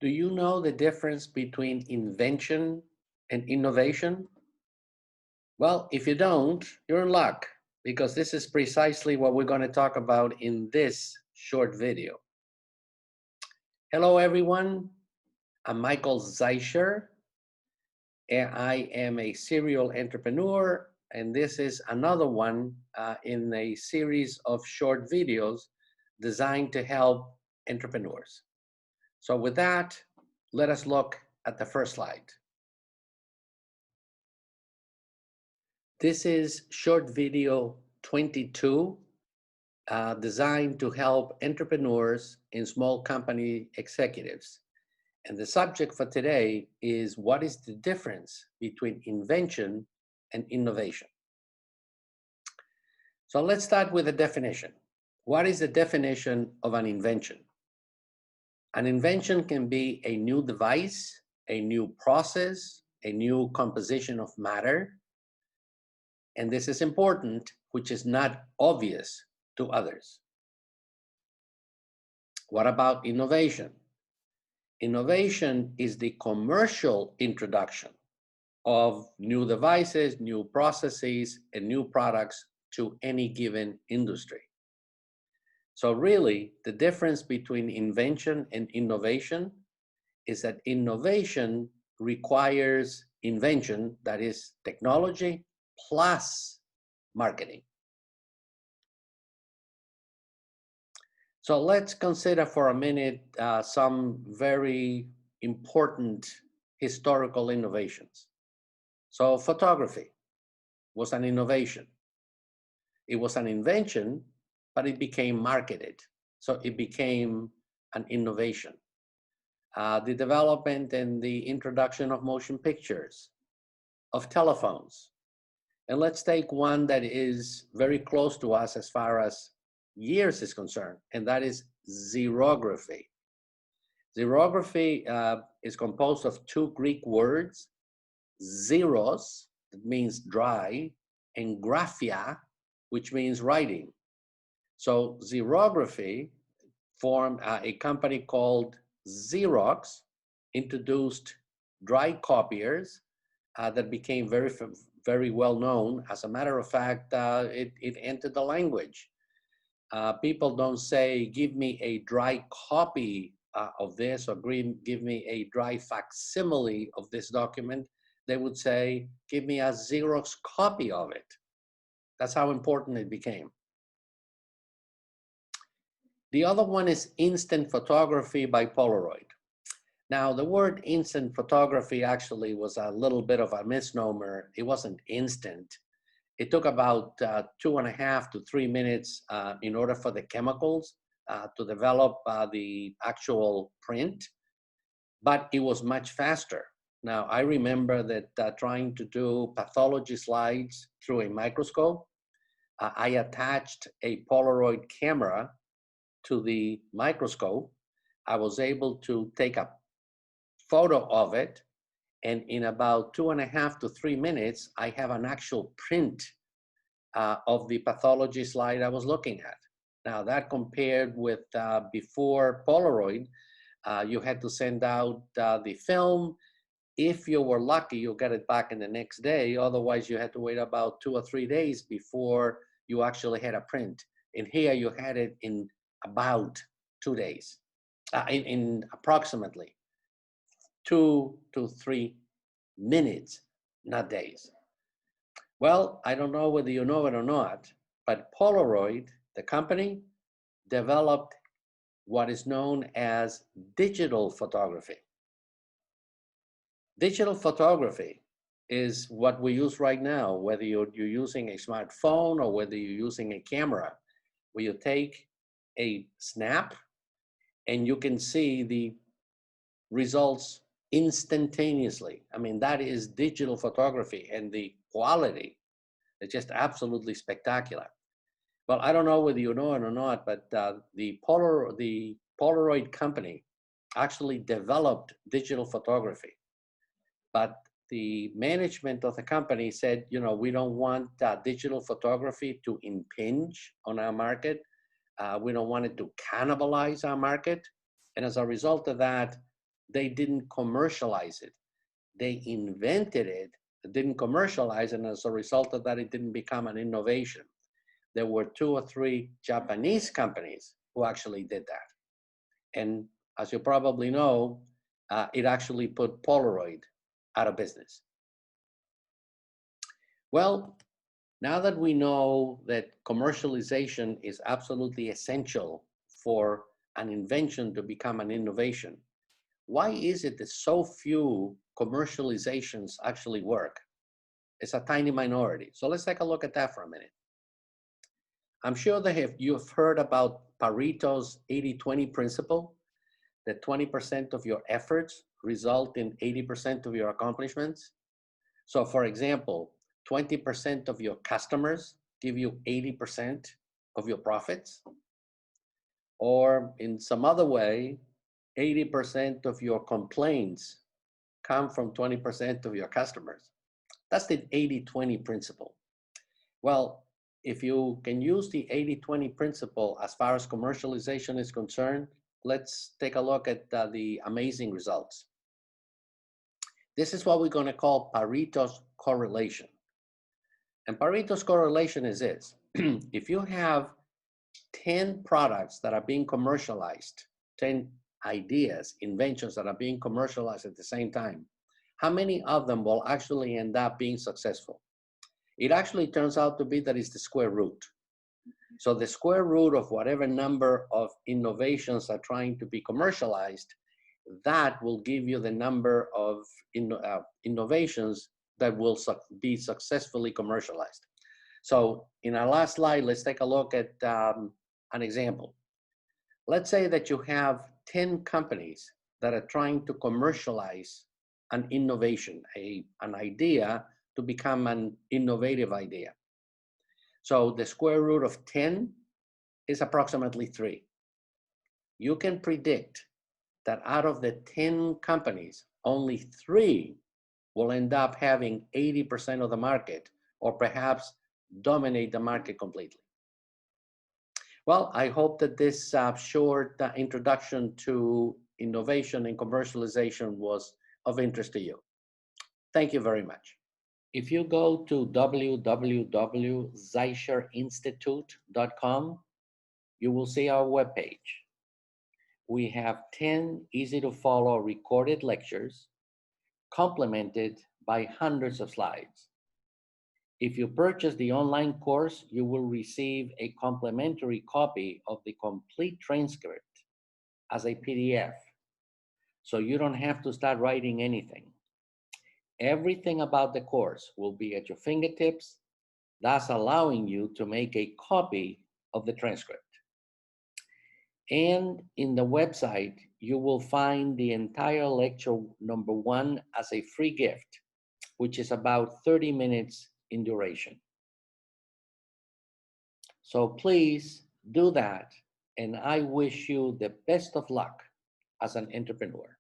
Do you know the difference between invention and innovation? Well, if you don't, you're in luck because this is precisely what we're going to talk about in this short video. Hello, everyone. I'm Michael Zeischer, and I am a serial entrepreneur, and this is another one in a series of short videos designed to help entrepreneurs. So with that, let us look at the first slide. This is short video 22, designed to help entrepreneurs and small company executives. And the subject for today is what is the difference between invention and innovation? So let's start with a definition. What is the definition of an invention? An invention can be a new device, a new process, a new composition of matter, and this is important, which is not obvious to others. What about innovation? Innovation is the commercial introduction of new devices, new processes, and new products to any given industry. So really, the difference between invention and innovation is that innovation requires invention, that is technology, plus marketing. So let's consider for a minute some very important historical innovations. So photography was an innovation. It was an invention, but it became marketed. So it became an innovation. The development and the introduction of motion pictures, of telephones. And let's take one that is very close to us as far as years is concerned, and that is xerography. Xerography is composed of two Greek words, xeros, that means dry, and graphia, which means writing. So xerography formed a company called Xerox, introduced dry copiers that became very well known. As a matter of fact, it entered the language. People don't say, give me a dry copy of this, or give me a dry facsimile of this document. They would say, give me a Xerox copy of it. That's how important it became. The other one is instant photography by Polaroid. Now, the word instant photography actually was a little bit of a misnomer. It wasn't instant. It took about 2.5 to 3 minutes in order for the chemicals to develop the actual print, but it was much faster. Now, I remember that trying to do pathology slides through a microscope, I attached a Polaroid camera to the microscope. I was able to take a photo of it, and in about 2.5 to 3 minutes, I have an actual print of the pathology slide I was looking at. Now that compared with before Polaroid, you had to send out the film. If you were lucky, you'll get it back in the next day. Otherwise, you had to wait about 2 or 3 days before you actually had a print. And here you had it in about 2 days, in approximately 2 to 3 minutes, not days. Well, I don't know whether you know it or not, but Polaroid, the company, developed what is known as digital photography. Digital photography is what we use right now, whether you're using a smartphone or whether you're using a camera, where you take a snap and you can see the results instantaneously. I mean, that is digital photography, and the quality is just absolutely spectacular. Well, I don't know whether you know it or not, but the Polaroid company actually developed digital photography. But the management of the company said, you know, we don't want digital photography to impinge on our market. We don't want it to cannibalize our market. And as a result of that, They didn't commercialize it. They invented it, didn't commercialize it, and as a result of that, it didn't become an innovation. There were 2 or 3 Japanese companies who actually did that. And as you probably know, it actually put Polaroid out of business. Well, now that we know that commercialization is absolutely essential for an invention to become an innovation, why is it that so few commercializations actually work? It's a tiny minority. So let's take a look at that for a minute. I'm sure that you've heard about Pareto's 80-20 principle, that 20% of your efforts result in 80% of your accomplishments. So for example, 20% of your customers give you 80% of your profits, or in some other way, 80% of your complaints come from 20% of your customers. That's the 80-20 principle. Well, if you can use the 80-20 principle as far as commercialization is concerned, let's take a look at the amazing results. This is what we're going to call Pareto's correlation. And Pareto's correlation is this. If you have 10 products that are being commercialized, 10 ideas, inventions that are being commercialized at the same time, how many of them will actually end up being successful? It actually turns out to be that it's the square root. So the square root of whatever number of innovations are trying to be commercialized, that will give you the number of innovations that will be successfully commercialized. So in our last slide, let's take a look at an example. Let's say that you have 10 companies that are trying to commercialize an innovation, an idea to become an innovative idea. So the square root of 10 is approximately 3. You can predict that out of the 10 companies, only 3 will end up having 80% of the market, or perhaps dominate the market completely. Well, I hope that this short introduction to innovation and commercialization was of interest to you. Thank you very much. If you go to www.zeicherinstitute.com, you will see our webpage. We have 10 easy to follow recorded lectures complemented by hundreds of slides. If you purchase the online course, you will receive a complimentary copy of the complete transcript as a PDF. So you don't have to start writing anything. Everything about the course will be at your fingertips, thus allowing you to make a copy of the transcript. And in the website, you will find the entire lecture number 1 as a free gift, which is about 30 minutes in duration. So please do that, and I wish you the best of luck as an entrepreneur.